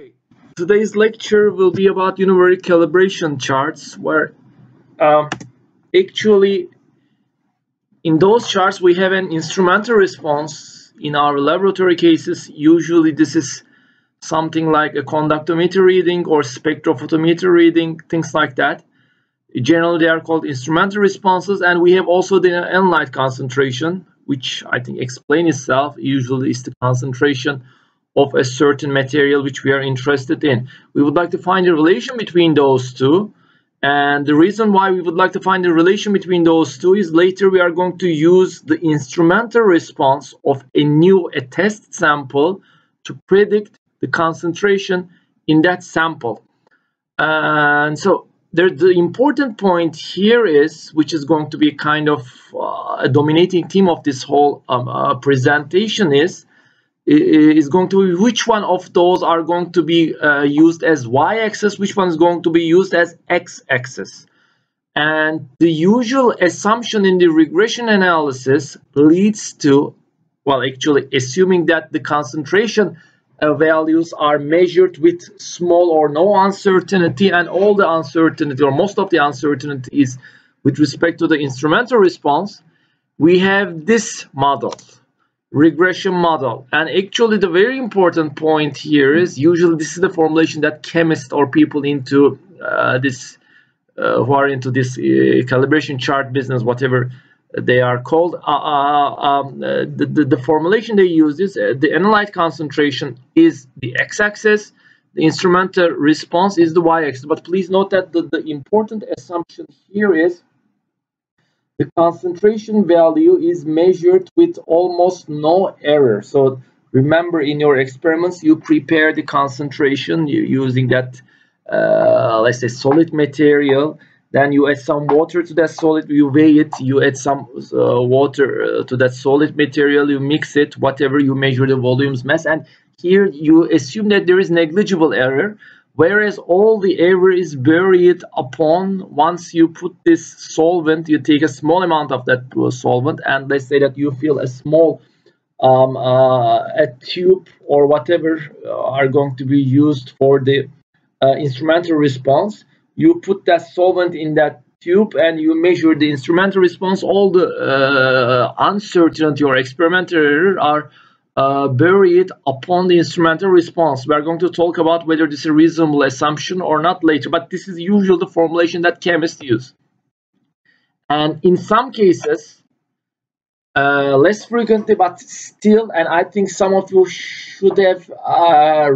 Okay. Today's lecture will be about univariate calibration charts, where actually in those charts we have an instrumental response. In our laboratory cases, usually this is something like a conductometer reading or spectrophotometer reading, things like that. Generally, they are called instrumental responses, and we have also the analyte concentration, which I think explains itself. Usually, is the concentration of a certain material which we are interested in. We would like to find a relation between those two, and the reason why we would like to find a relation between those two is later we are going to use the instrumental response of a test sample to predict the concentration in that sample. And so the important point here is, which is going to be kind of a dominating theme of this whole presentation, is going to be which one of those are going to be used as y-axis, which one is going to be used as x-axis. And the usual assumption in the regression analysis leads to, well, actually assuming that the concentration values are measured with small or no uncertainty, and all the uncertainty or most of the uncertainty is with respect to the instrumental response, we have this model, regression model. And actually the very important point here is usually this is the formulation that chemists or people into who are into this calibration chart business, whatever they are called, the formulation they use is the analyte concentration is the x-axis, the instrumental response is the y-axis. But please note that the important assumption here is the concentration value is measured with almost no error. So remember, in your experiments you prepare the concentration using that let's say solid material. Then you add some water to that solid, you weigh it, you add some water to that solid material, you mix it, whatever, you measure the volumes, mass, and here you assume that there is negligible error, whereas all the error is buried upon once you put this solvent. You take a small amount of that solvent, and let's say that you fill a small a tube or whatever are going to be used for the instrumental response. You put that solvent in that tube and you measure the instrumental response. All the uncertainty or experimental error are buried upon the instrumental response. We are going to talk about whether this is a reasonable assumption or not later, but this is usually the formulation that chemists use. And in some cases, less frequently, but still, and I think some of you should have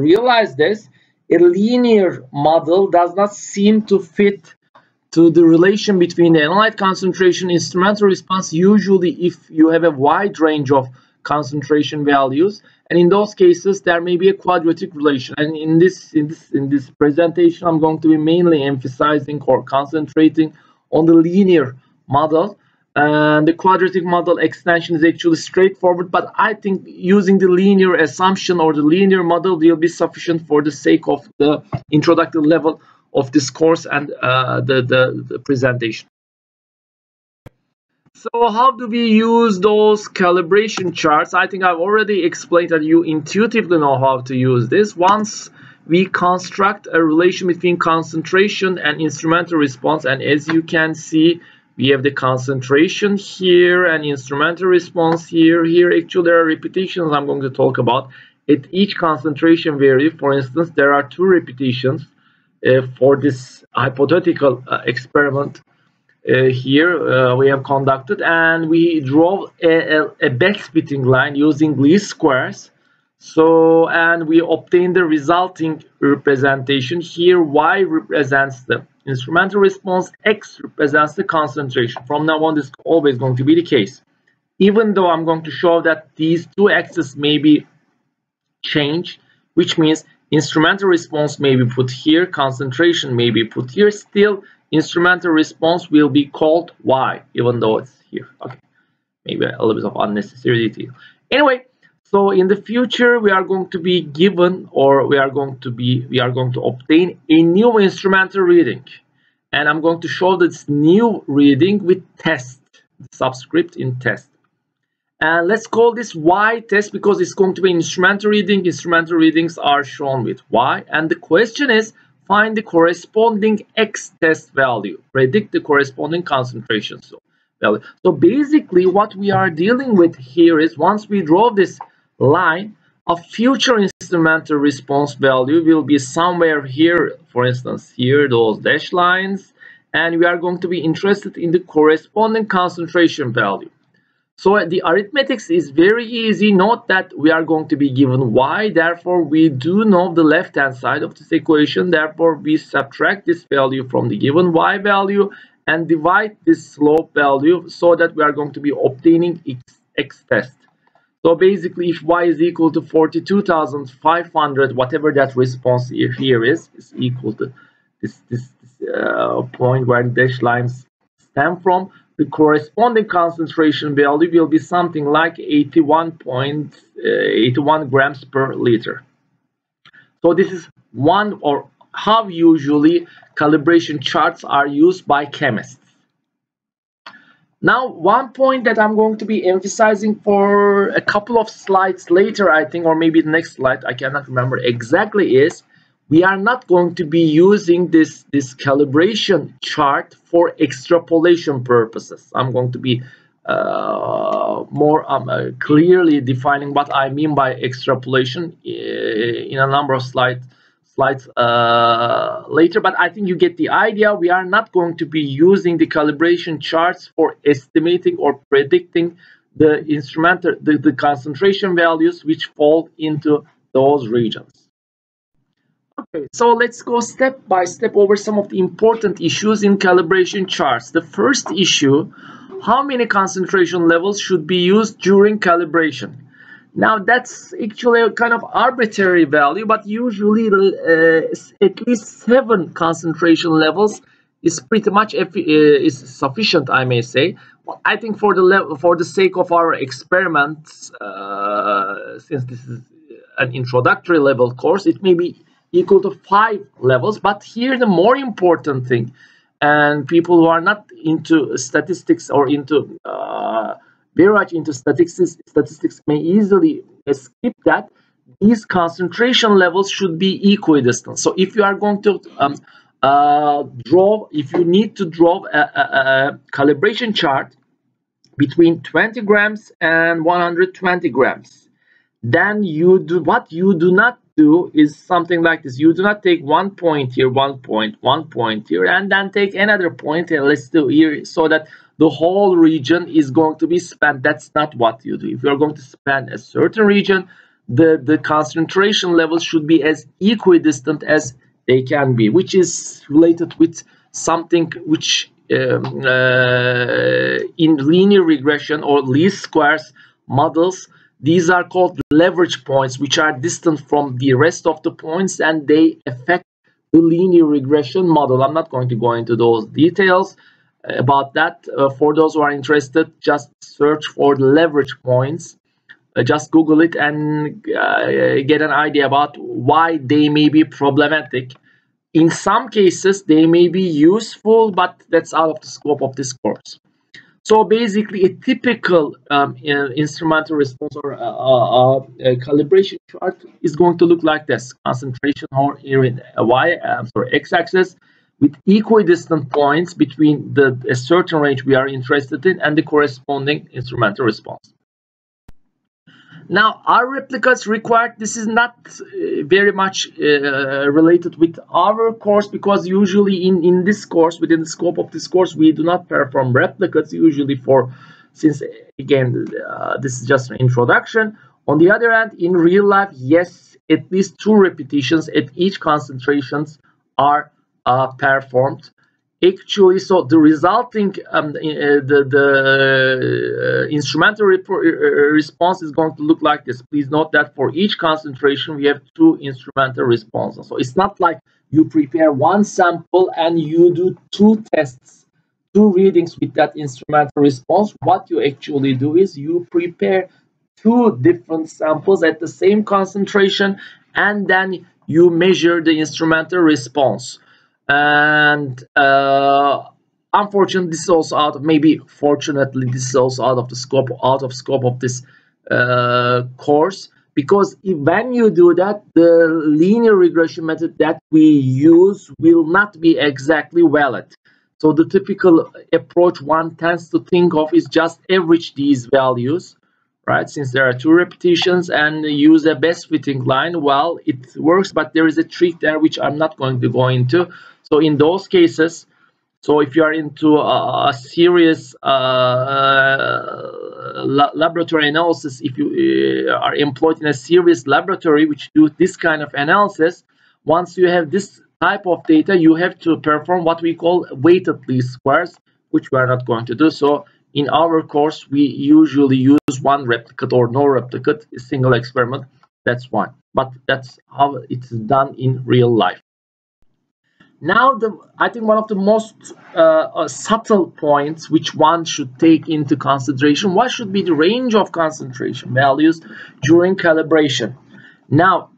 realized this, a linear model does not seem to fit to the relation between the analyte concentration and instrumental response, usually if you have a wide range of concentration values, and in those cases there may be a quadratic relation. And in this presentation I'm going to be mainly emphasizing or concentrating on the linear model. And the quadratic model extension is actually straightforward, but I think using the linear assumption or the linear model will be sufficient for the sake of the introductory level of this course and the presentation. So how do we use those calibration charts? I think I've already explained that you intuitively know how to use this. Once we construct a relation between concentration and instrumental response, and as you can see, we have the concentration here and instrumental response here. Here actually there are repetitions I'm going to talk about. At each concentration value, for instance, there are 2 repetitions for this hypothetical experiment here we have conducted, and we draw a backsplitting line using least squares. So, and we obtain the resulting representation. Here y represents the instrumental response, x represents the concentration. From now on, this is always going to be the case. Even though I'm going to show that these 2 axes may be changed, which means instrumental response may be put here, concentration may be put here, still instrumental response will be called y, even though it's here. Okay, maybe a little bit of unnecessary detail. Anyway, so in the future we are going to be given, or we are going to obtain a new instrumental reading, and I'm going to show this new reading with test, subscript in test. And let's call this Y test because it's going to be instrumental reading. Instrumental readings are shown with Y. And the question is, find the corresponding X test value. Predict the corresponding concentration value. So basically what we are dealing with here is, once we draw this line, a future instrumental response value will be somewhere here, for instance, here, those dashed lines, and we are going to be interested in the corresponding concentration value. So the arithmetics is very easy. Note that we are going to be given Y, therefore we do know the left hand side of this equation, therefore we subtract this value from the given Y value and divide this slope value so that we are going to be obtaining X test. So basically, if Y is equal to 42,500, whatever that response here is equal to this point where the dashed lines stem from, the corresponding concentration value will be something like 81.81 grams per liter. So this is one, or how usually calibration charts are used by chemists. Now, one point that I'm going to be emphasizing for a couple of slides later, I think, or maybe the next slide, I cannot remember exactly, is we are not going to be using this calibration chart for extrapolation purposes. I'm going to be more clearly defining what I mean by extrapolation in a number of slides later, but I think you get the idea. We are not going to be using the calibration charts for estimating or predicting the instrumental, the concentration values which fall into those regions. Okay, so let's go step by step over some of the important issues in calibration charts. The first issue, how many concentration levels should be used during calibration? Now, that's actually a kind of arbitrary value, but usually at least 7 concentration levels is pretty much is sufficient, I may say. Well, I think for the sake of our experiments, since this is an introductory level course, it may be equal to 5 levels. But here the more important thing, and people who are not into statistics or into very much into statistics may easily skip that. These concentration levels should be equidistant. So if you are going to if you need to draw a calibration chart between 20 grams and 120 grams, then what you do not do is something like this. You do not take 1 point here, 1 point here, and then take another point, and let's do here, so that the whole region is going to be spanned. That's not what you do. If you are going to span a certain region, the concentration levels should be as equidistant as they can be, which is related with something which in linear regression or least squares models, these are called leverage points, which are distant from the rest of the points, and they affect the linear regression model. I'm not going to go into those details about that. For those who are interested, just search for the leverage points. Just Google it and get an idea about why they may be problematic. In some cases, they may be useful, but that's out of the scope of this course. So basically, a typical instrumental response or calibration chart is going to look like this: concentration or here in x-axis, with equidistant points between a certain range we are interested in and the corresponding instrumental response. Now, our replicas required, this is not very much related with our course, because usually in this course, within the scope of this course, we do not perform replicas usually since again, this is just an introduction. On the other hand, in real life, yes, at least 2 repetitions at each concentrations are performed. Actually, so the resulting instrumental response is going to look like this. Please note that for each concentration we have 2 instrumental responses. So it's not like you prepare 1 sample and you do 2 tests, 2 readings with that instrumental response. What you actually do is you prepare 2 different samples at the same concentration, and then you measure the instrumental response. And unfortunately, this is also out of, maybe fortunately, this is also out of scope of this course, because when you do that, the linear regression method that we use will not be exactly valid. So the typical approach one tends to think of is just average these values, right? Since there are two repetitions, and use a best fitting line. Well, it works, but there is a trick there which I'm not going to go into. So in those cases, so if you are into a serious laboratory analysis, if you are employed in a serious laboratory which do this kind of analysis, once you have this type of data, you have to perform what we call weighted least squares, which we are not going to do. So in our course, we usually use one replicate or no replicate, a single experiment. That's fine, but that's how it's done in real life. Now, I think one of the most subtle points which one should take into consideration, what should be the range of concentration values during calibration. Now,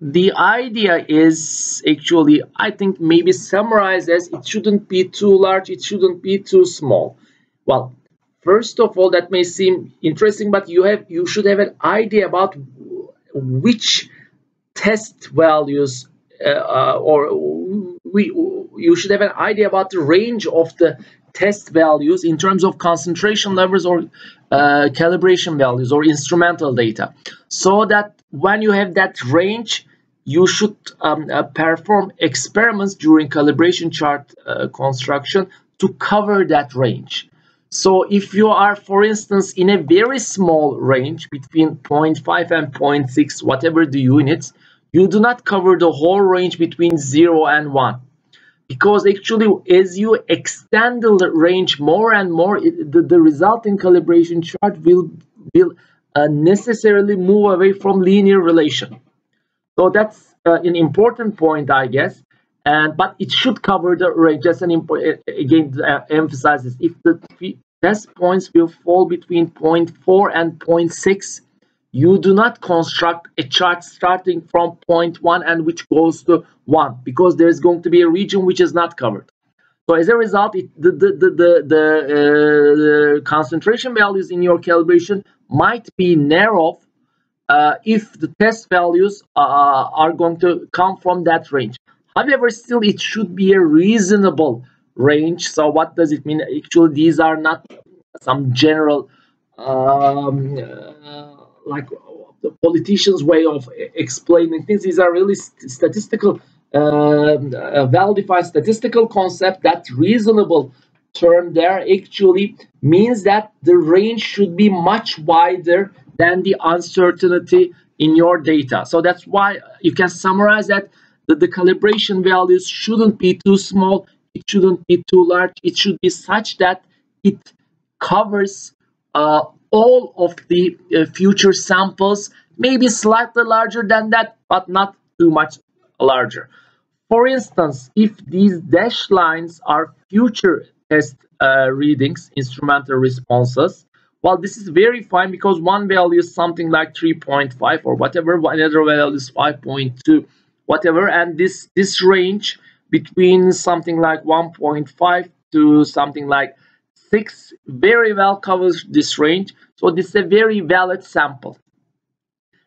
the idea is actually, I think, maybe summarized as it shouldn't be too large, it shouldn't be too small. Well, first of all, that may seem interesting, but you should have an idea about which test values you should have an idea about the range of the test values in terms of concentration levels or calibration values or instrumental data, so that when you have that range, you should perform experiments during calibration chart construction to cover that range. So if you are, for instance, in a very small range between 0.5 and 0.6, whatever the units, you do not cover the whole range between 0 and 1. Because actually, as you extend the range more and more, the resulting calibration chart will necessarily move away from linear relation. So that's an important point, I guess. But it should cover the range. Just an important, again, emphasize this. If the test points will fall between 0.4 and 0.6, you do not construct a chart starting from 0.1 and which goes to 1, because there is going to be a region which is not covered. So as a result, the concentration values in your calibration might be narrow if the test values are going to come from that range. However, still it should be a reasonable range. So what does it mean? Actually, these are not some general like the politicians' way of explaining things. These are really statistical, well-defined statistical concept. That reasonable term there actually means that the range should be much wider than the uncertainty in your data. So that's why you can summarize that the calibration values shouldn't be too small, it shouldn't be too large, it should be such that it covers all of the future samples, maybe slightly larger than that, but not too much larger. For instance, if these dashed lines are future test readings, instrumental responses, well, this is very fine because one value is something like 3.5 or whatever, another value is 5.2, whatever, and this range between something like 1.5 to something like 6 very well covers this range. So this is a very valid sample.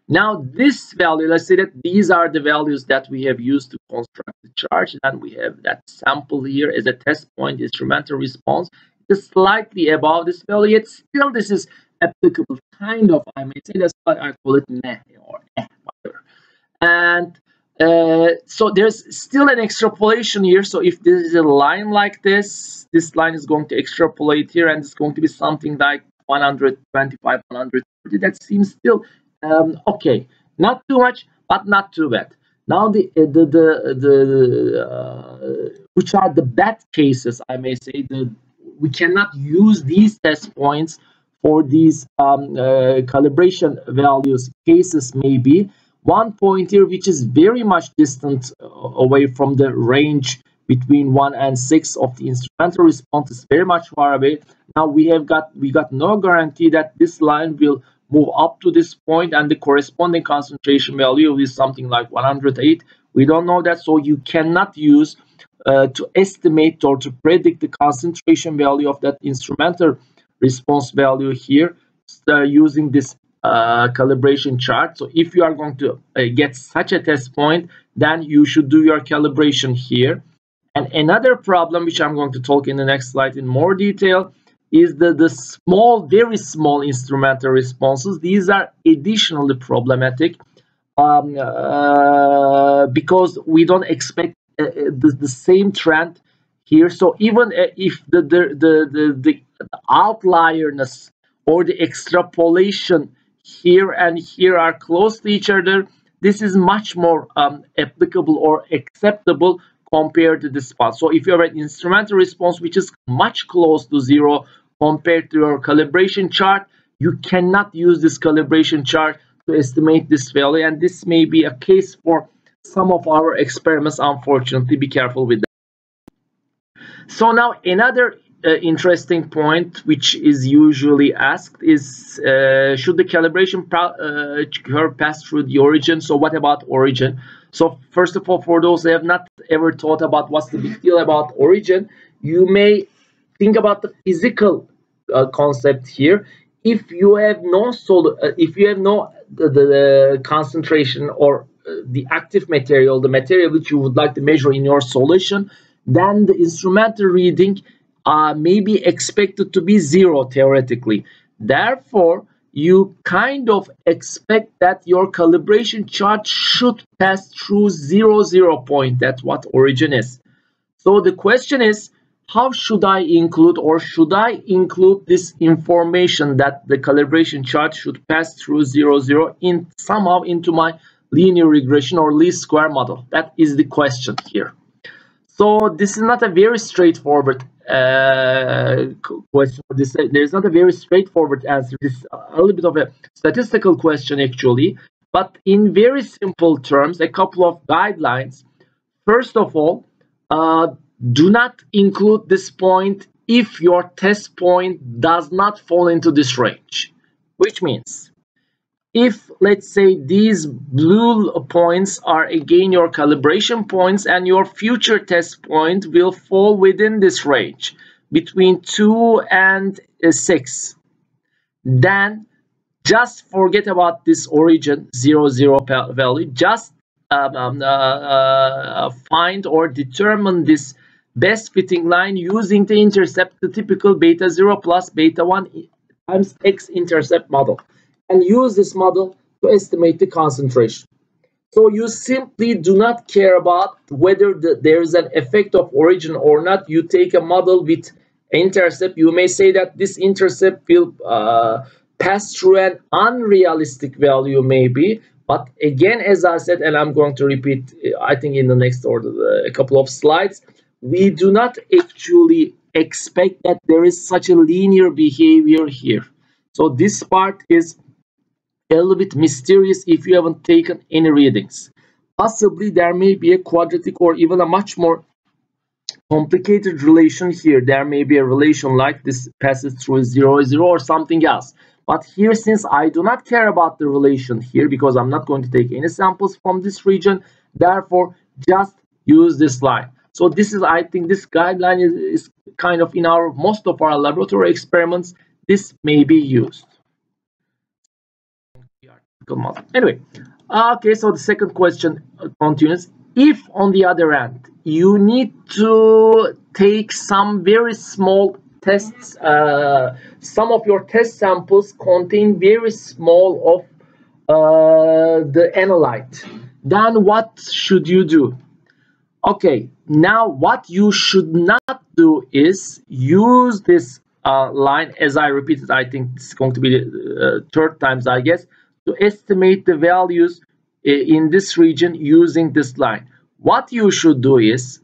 Now this value, let's say that these are the values that we have used to construct the chart, and we have that sample here as a test point, instrumental response. It's slightly above this value, yet still this is applicable, kind of, I may say. That's why I call it meh or whatever. And so there's still an extrapolation here. So if there is a line like this line is going to extrapolate here, and it's going to be something like 125, 130. That seems still okay, not too much, but not too bad. Now which are the bad cases, I may say, we cannot use these test points for these calibration values cases. Maybe one point here which is very much distant away from the range between 1 and 6 of the instrumental response, is very much far away. Now we got no guarantee that this line will move up to this point and the corresponding concentration value is something like 108. We don't know that, so you cannot use to estimate or to predict the concentration value of that instrumental response value here using this calibration chart. So if you are going to get such a test point, then you should do your calibration here. And another problem, which I'm going to talk in the next slide in more detail, is the small, very small instrumental responses. These are additionally problematic because we don't expect the same trend here. So even if the outlierness or the extrapolation here and here are close to each other, this is much more applicable or acceptable compared to this spot. So if you have an instrumental response which is much close to zero compared to your calibration chart, you cannot use this calibration chart to estimate this value, and this may be a case for some of our experiments. Unfortunately, be careful with that. So now another interesting point which is usually asked is should the calibration curve pass through the origin? So what about origin? So first of all, for those who have not ever thought about what's the big deal about origin, you may think about the physical concept here. If you have no the concentration or the active material, the material which you would like to measure in your solution, then the instrumental reading may be expected to be zero theoretically. Therefore, you kind of expect that your calibration chart should pass through 0 point. That's what origin is. So the question is, how should I include, or should I include this information that the calibration chart should pass through 0 in somehow into my linear regression or least square model? That is the question here. So this is not a very straightforward question. There's not a very straightforward answer. This is a little bit of a statistical question actually, but in very simple terms, a couple of guidelines. First of all, do not include this point if your test point does not fall into this range, which means if, let's say, these blue points are again your calibration points and your future test point will fall within this range between 2 and 6, then just forget about this origin 0 value. Just find or determine this best fitting line using the intercept, the typical beta 0 plus beta 1 times x intercept model, and use this model to estimate the concentration. So you simply do not care about whether there is an effect of origin or not. You take a model with intercept. You may say that this intercept will pass through an unrealistic value maybe, but again, as I said, and I'm going to repeat, I think in the next order, a couple of slides, we do not actually expect that there is such a linear behavior here. So this part is a little bit mysterious if you haven't taken any readings. Possibly there may be a quadratic or even a much more complicated relation here. There may be a relation like this passes through 0 or something else. But here, since I do not care about the relation here because I'm not going to take any samples from this region, therefore just use this line. So this is, I think this guideline is kind of in most of our laboratory experiments, this may be used. Anyway, okay, so the second question continues. If on the other hand, you need to take some very small tests, some of your test samples contain very small of the analyte, then what should you do? Okay, now what you should not do is use this line, as I repeated, I think it's going to be the third times, I guess, to estimate the values in this region using this line. What you should do is,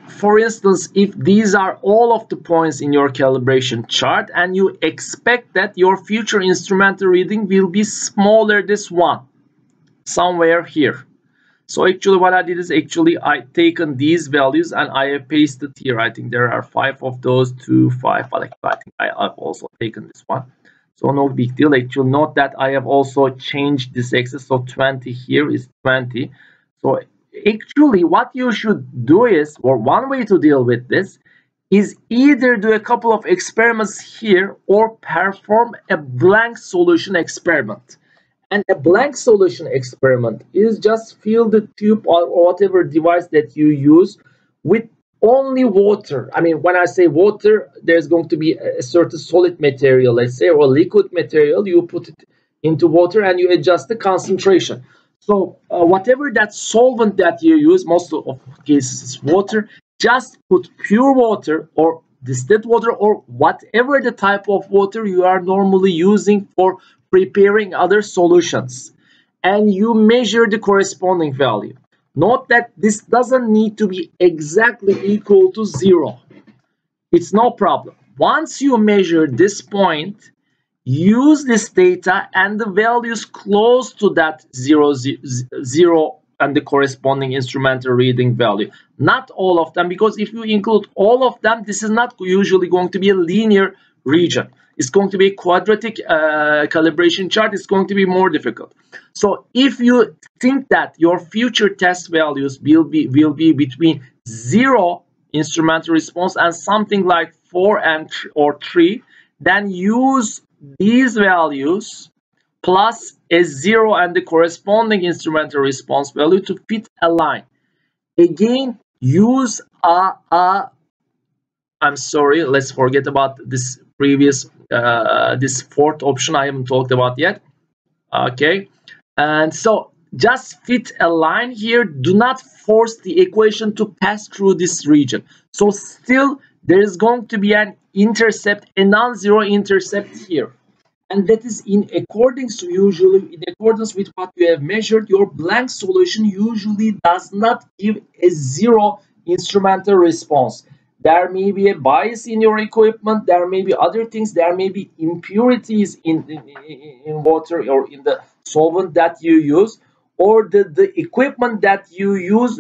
for instance, if these are all of the points in your calibration chart and you expect that your future instrumental reading will be smaller this one, somewhere here. So actually what I did is actually I taken these values and I have pasted here. I think there are 5 of those, 2, 5, but I think I've also taken this one. So no big deal. Actually note that I have also changed this axis. So 20 here is 20. So actually what you should do is, or one way to deal with this, is either do a couple of experiments here or perform a blank solution experiment. And a blank solution experiment is just fill the tube or whatever device that you use with only water. I mean, when I say water, there's going to be a certain solid material, let's say, or liquid material. You put it into water and you adjust the concentration. So whatever that solvent that you use, most of cases is water, just put pure water or distilled water or whatever the type of water you are normally using for preparing other solutions, and you measure the corresponding value. Note that this doesn't need to be exactly equal to 0. It's no problem. Once you measure this point, use this data and the values close to that 0 and the corresponding instrumental reading value. Not all of them, because if you include all of them, this is not usually going to be a linear region. It's going to be a quadratic calibration chart. It's going to be more difficult. So if you think that your future test values will be between 0 instrumental response and something like 4 or 3, then use these values plus a 0 and the corresponding instrumental response value to fit a line. Again, use I'm sorry, let's forget about this previous this fourth option I haven't talked about yet. Okay, and so just fit a line here. Do not force the equation to pass through this region. So still there is going to be an intercept, a non-zero intercept here, and that is in accordance with what you have measured. Your blank solution usually does not give a 0 instrumental response. There may be a bias in your equipment, there may be other things, there may be impurities in water or in the solvent that you use, or the equipment that you use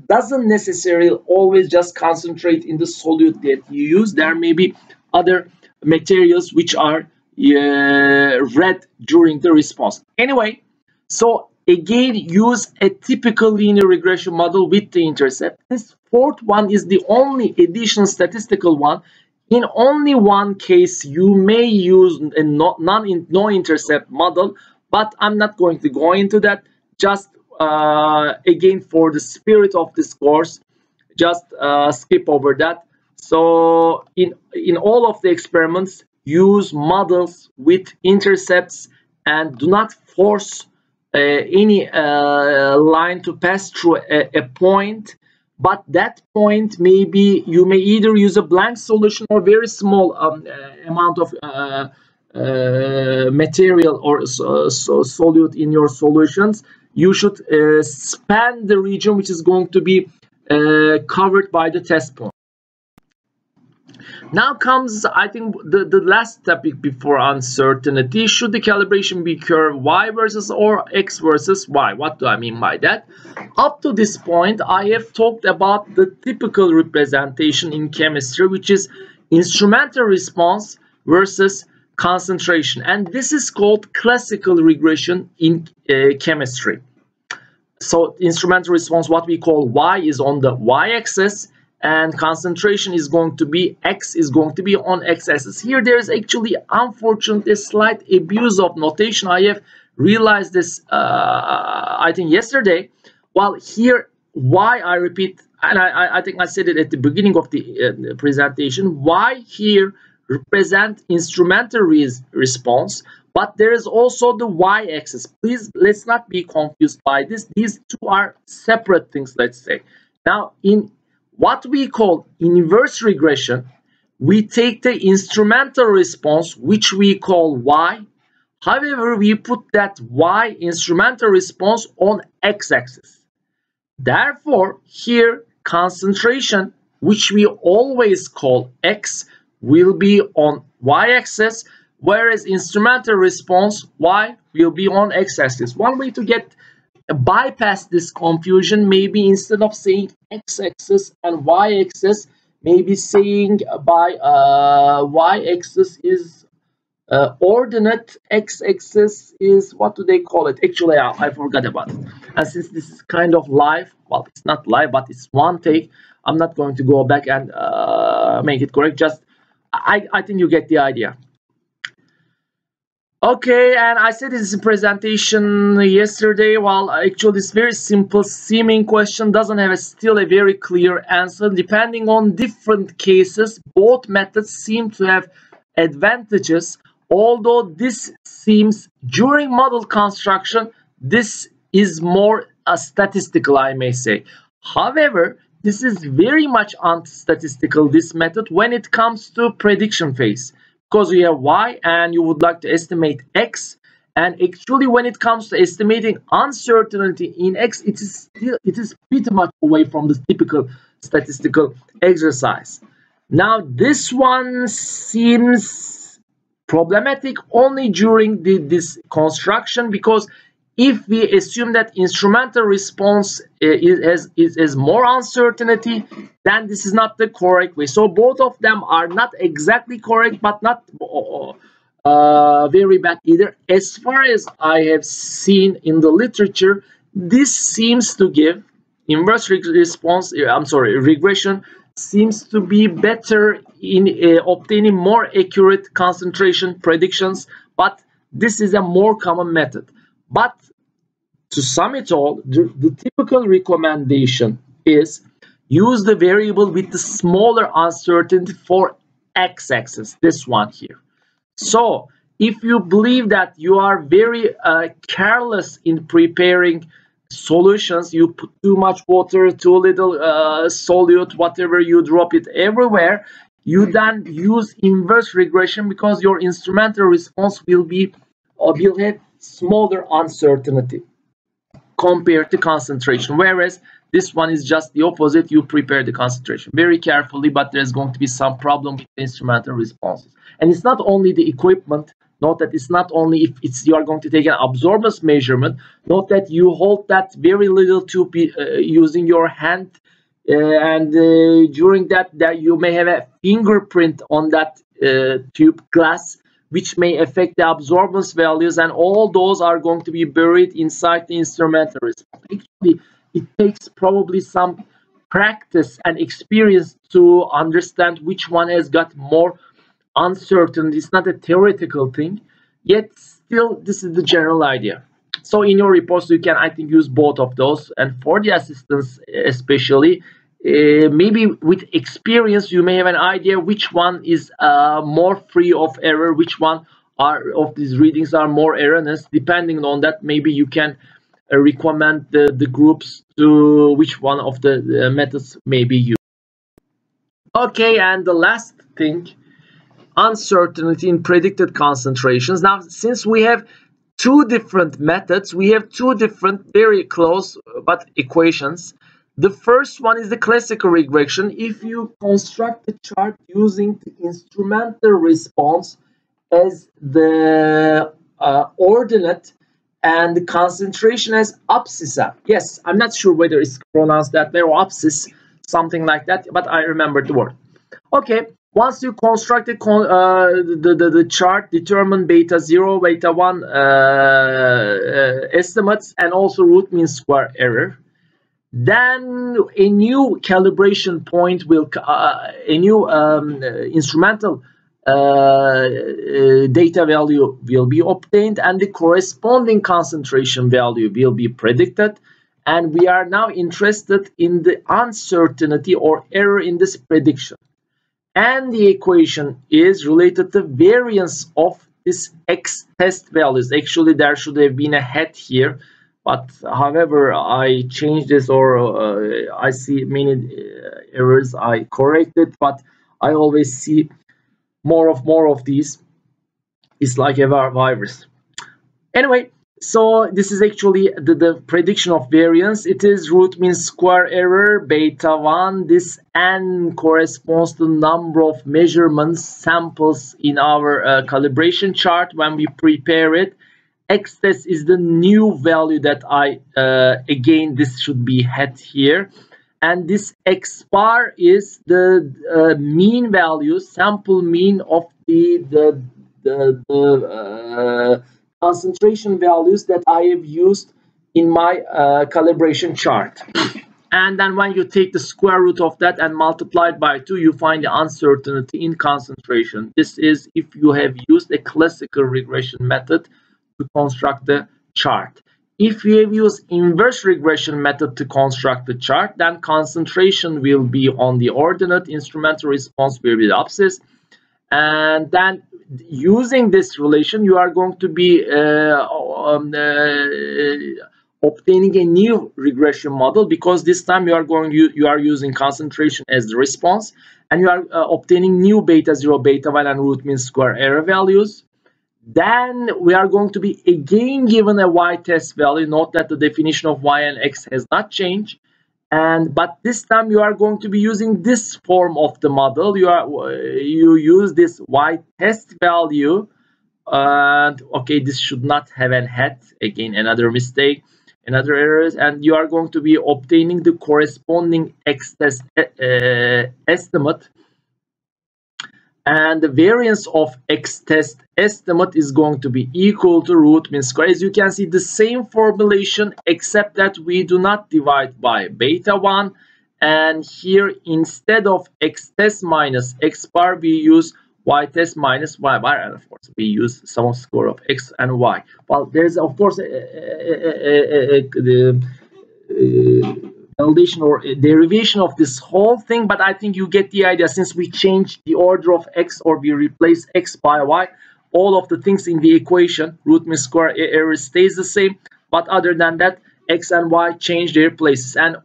doesn't necessarily always just concentrate in the solute that you use. There may be other materials which are read during the response. Anyway, so again, use a typical linear regression model with the intercept. This fourth one is the only additional statistical one. In only one case, you may use a no intercept model, but I'm not going to go into that. Just again, for the spirit of this course, just skip over that. So in all of the experiments, use models with intercepts and do not force any line to pass through a point, but that point may be, you may either use a blank solution or very small amount of material or solute in your solutions. You should span the region which is going to be covered by the test point. Now comes, I think, the last topic before uncertainty. Should the calibration be curve y versus or x versus y? What do I mean by that? Up to this point, I have talked about the typical representation in chemistry, which is instrumental response versus concentration. And this is called classical regression in chemistry. So instrumental response, what we call y, is on the y-axis, and concentration is going to be, x is going to be on x-axis. Here there is actually, unfortunately, a slight abuse of notation. I have realized this I think yesterday. While here y, I repeat, and I think I said it at the beginning of the presentation, y here represent instrumental response, but there is also the y-axis. Please, let's not be confused by this. These two are separate things, let's say. Now, in what we call inverse regression, we take the instrumental response, which we call y. However, we put that y instrumental response on x-axis. Therefore, here concentration, which we always call x, will be on y-axis, whereas instrumental response y will be on x-axis. One way to bypass this confusion, maybe instead of saying x-axis and y-axis, maybe saying by y-axis is ordinate x-axis is, what do they call it? Actually, I forgot about it. And since this is kind of live, well, it's not live, but it's one take, I'm not going to go back and make it correct. Just I think you get the idea. Okay, and I said this is a presentation yesterday. Well, actually, this very simple seeming question doesn't have still a very clear answer. Depending on different cases, both methods seem to have advantages, although this seems during model construction, this is more statistical, I may say. However, this is very much unstatistical, this method, when it comes to prediction phase. Because you have y and you would like to estimate x, and actually when it comes to estimating uncertainty in x, it is pretty much away from the typical statistical exercise. Now this one seems problematic only during this construction, because if we assume that instrumental response is more uncertainty, then this is not the correct way. So both of them are not exactly correct, but not very bad either. As far as I have seen in the literature, this seems to give inverse response. Regression seems to be better in obtaining more accurate concentration predictions, but this is a more common method. But to sum it all, the typical recommendation is use the variable with the smaller uncertainty for x-axis, this one here. So if you believe that you are very careless in preparing solutions, you put too much water, too little solute, whatever, you drop it everywhere, you then use inverse regression, because your instrumental response will have smaller uncertainty compared to concentration, whereas this one is just the opposite. You prepare the concentration very carefully, but there's going to be some problem with the instrumental responses. And it's not only the equipment. Note that it's not only if you are going to take an absorbance measurement. Note that you hold that very little tube using your hand, and during that you may have a fingerprint on that tube glass, which may affect the absorbance values, and all those are going to be buried inside the instrumental response. Actually, it takes probably some practice and experience to understand which one has got more uncertainty. It's not a theoretical thing, yet still this is the general idea. So in your reports, you can, I think, use both of those. And for the assistants especially, maybe with experience you may have an idea which one is more free of error, which one of these readings are more erroneous. Depending on that, maybe you can recommend the groups to which one of the methods may be used. Okay, and the last thing, uncertainty in predicted concentrations. Now, since we have two different methods, we have two different very close but equations. The first one is the classical regression. If you construct the chart using the instrumental response as the ordinate and the concentration as abscissa. Yes, I'm not sure whether it's pronounced that way or abscissa, something like that, but I remember the word. Okay, once you construct the chart, determine beta 0, beta 1 estimates, and also root mean square error. Then a new calibration point will, a new instrumental data value will be obtained, and the corresponding concentration value will be predicted. And we are now interested in the uncertainty or error in this prediction. And the equation is related to variance of this x test values. Actually, there should have been a hat here, but however, I changed this, or I see many errors. I corrected, but I always see more of these. It's like a virus. Anyway, so this is actually the prediction of variance. It is root mean square error beta 1. This n corresponds to the number of measurements samples in our calibration chart when we prepare it. X test is the new value that I again, this should be hat here, and this x bar is the mean value, sample mean of the the concentration values that I have used in my calibration chart. And then when you take the square root of that and multiply it by 2, you find the uncertainty in concentration. This is if you have used a classical regression method to construct the chart. If you have used inverse regression method to construct the chart, then concentration will be on the ordinate, instrumental response will be the abscess, and then using this relation, you are going to be obtaining a new regression model, because this time you are using concentration as the response, and you are obtaining new beta 0, beta 1, and root mean square error values. Then we are going to be again given a y-test value. Note that the definition of y and x has not changed, but this time you are going to be using this form of the model. You use this y-test value, and okay, this should not have an hat. Again, another mistake, another errors, and you are going to be obtaining the corresponding x-test estimate, and the variance of x-test estimate is going to be equal to root mean square. As you can see, the same formulation, except that we do not divide by beta 1, and here instead of x-test minus x bar, we use y-test minus y bar, and of course we use sum of square of x and y. Well, there's of course the validation or derivation of this whole thing, but I think you get the idea. Since we change the order of x, or we replace x by y, all of the things in the equation, root mean square error, stays the same, but other than that, x and y change their places. And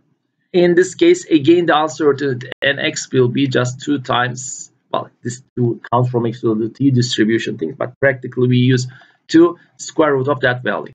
in this case, again, the uncertainty and x will be just 2 times, well, this 2 comes from x to the t distribution thing, but practically we use 2 square root of that value.